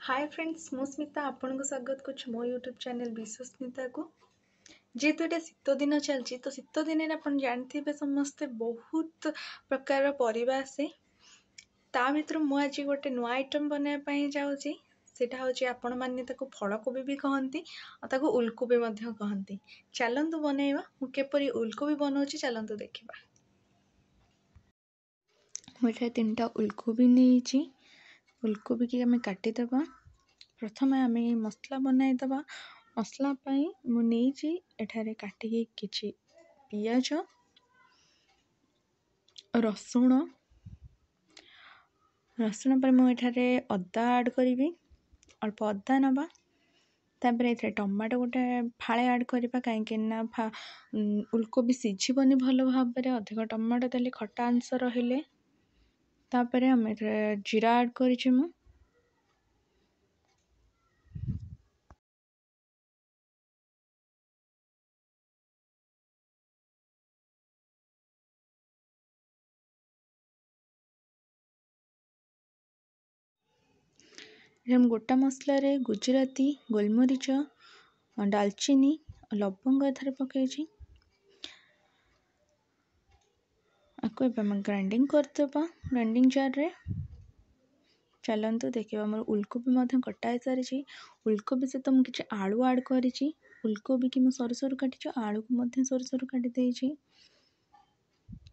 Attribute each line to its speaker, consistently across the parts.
Speaker 1: Hi friends मु स्मिता आपन को स्वागत कर मो यूट्यूब चैनल विश्वस्मिता को जेहेतु ये शीत दिन चलती तो शीत दिन आप जानते समस्ते बहुत प्रकार परिवा आसे ता भर मुझे गोटे नुआ आइटम बनवाई जाऊँगी सेटा हूँ आपण मैंने फलकोबी भी कहती और उलकोबी कहती चलतु बनइबा मुझे उलकोबी बनाऊँगी चलतु देखा मुझे 3टा उलकोबी नहीं उलकोबी की आम काटिदेबा प्रथम आम मसला बनईदबा मसला मुझे एठारे काटिकी किछि पियाज रसुण रसुण पर मुझे अदा ऐड करी अल्प अदा नवा तापर ये टमाटो गोटे फाड़े ऐड करवा कहीं उलकोबी सीझीबनी भल भाव में अधिक टमाटो देले खटा अंश रहिले तापर आम जीरा ऐड करी मु हम गोटा मसला रे गुजराती गोलमरीच डालचीनी लवंग एथारे पकई आपको ग्राइंडिंग करदेबा ग्राइंडिंग जार रे चलतु देखा मोर उलकोबी कटा सारी उलकोबी सहित मुझे किसी आलू ऐड करी उलकोबी की सरू सरू काटी आलू को सरू सरू काटी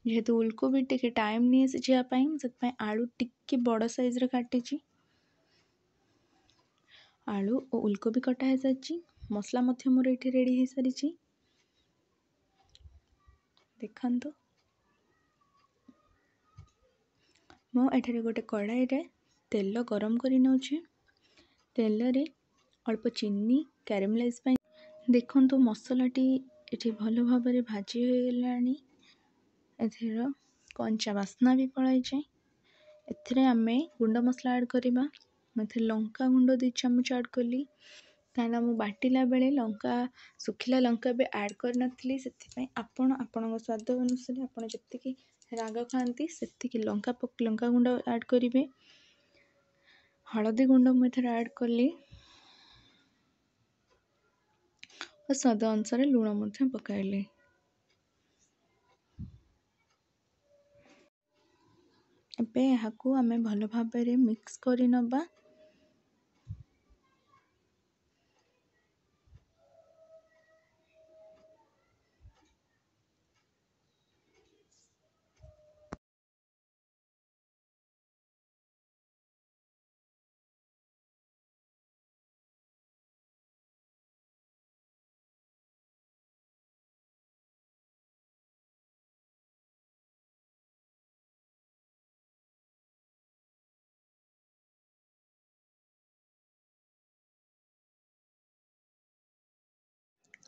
Speaker 1: जेहेतु उलकोबी टे टाइम नहीं सिझापी से आलू टिके बड़ साइज रे काटी आलू और उलकोबी कटा है सारी मसला मोर ये रेडी हो सारी देखंतु मुझे गोटे कढ़ाई रे तेल गरम कर नौचे तेल रे अल्प चीनी कैरेमलाइज देखंतु मसलाटी ये भल भाव में भाजी हो गलानी एथेर कंचा बास्ना भी पलाई जाए एथिरे आमे गुंड मसला ऐड करवा मैं लंका गुंड 2 चामच ऐड कली कहीं मु बाटिला बेले लंका सुखिला लंका भी ऐड करनी से आपण स्वाद अनुसार आप जी राग खाती से लंका गुंड ऐड करेंगे हलदी गुंड मुझे ऐड कली और स्वाद अनुसार लुण पकाइली एबे यहाँ आमे भल भाव में मिक्स कर नबा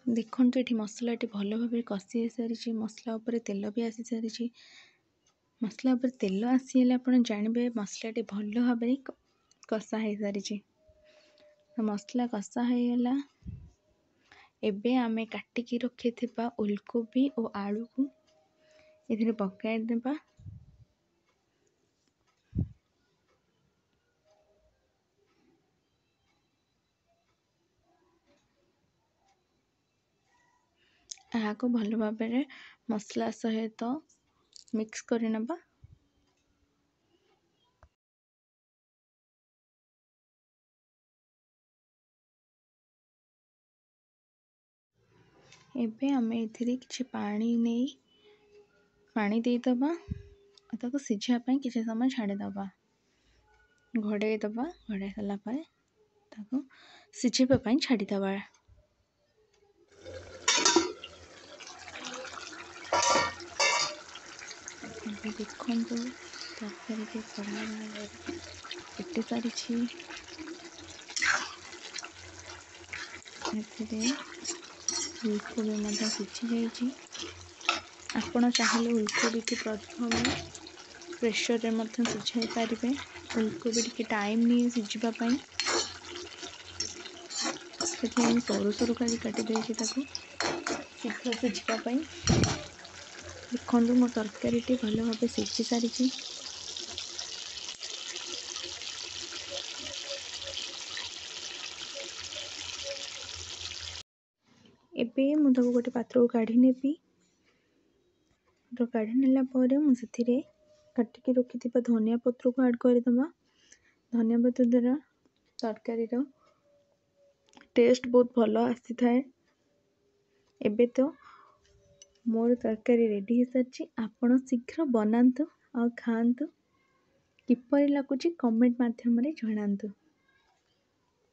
Speaker 1: देखो ये मसलाटी भल भाव कषि सारी मसला उपर तेल भी आसी सारी मसला उपर तेल आसीगले आप जानवे मसलाटी भल भाव में कषा हो सारी मसला कषा हो गला एबे आमे काटिकी रखि उलकोबी और आलू को ये पकाई देबा यहाँ को भल भाव में मसला सहित मिक्स कर नबा एबे आमे इथिरे किछि पानी नहीं पानी देदबा ताको सिझापी किसी समय छाड़ीदबा घोड़े दबा घोड़े सारापर ताको सिझापी छाड़ीदबा देखु तरकारी के बढ़िया भाव फुटी सारी उलकोबी सीझी जाइए आपण चाहिए उलकोबी की प्रथम प्रेशर रे सीझाई पारे उलकोबी टी टाइम नहीं सीझापी सरू सरू काटी शीघ्र सीझापी देखो मो तरकारी भल भाव सीझी सारी मुझे गोटे पात्र को काढ़ी नेबी। तो काढ़ी नेला पर मुझे काटिकी रखिथिबा धनिया पत्र को ऐड करदेबा। धनिया पत्र द्वारा तरकारी टेस्ट बहुत भल आसी थाए। एबे तो मोर तरकारी रेडी हो सारी। आपण शीघ्र बनातु आ खातु। किपरि लगुच कमेंट माध्यम रे जणातु।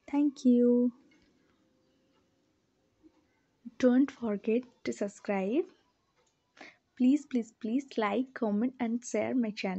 Speaker 1: Thank you. Don't forget to subscribe. Please like, comment and share my channel.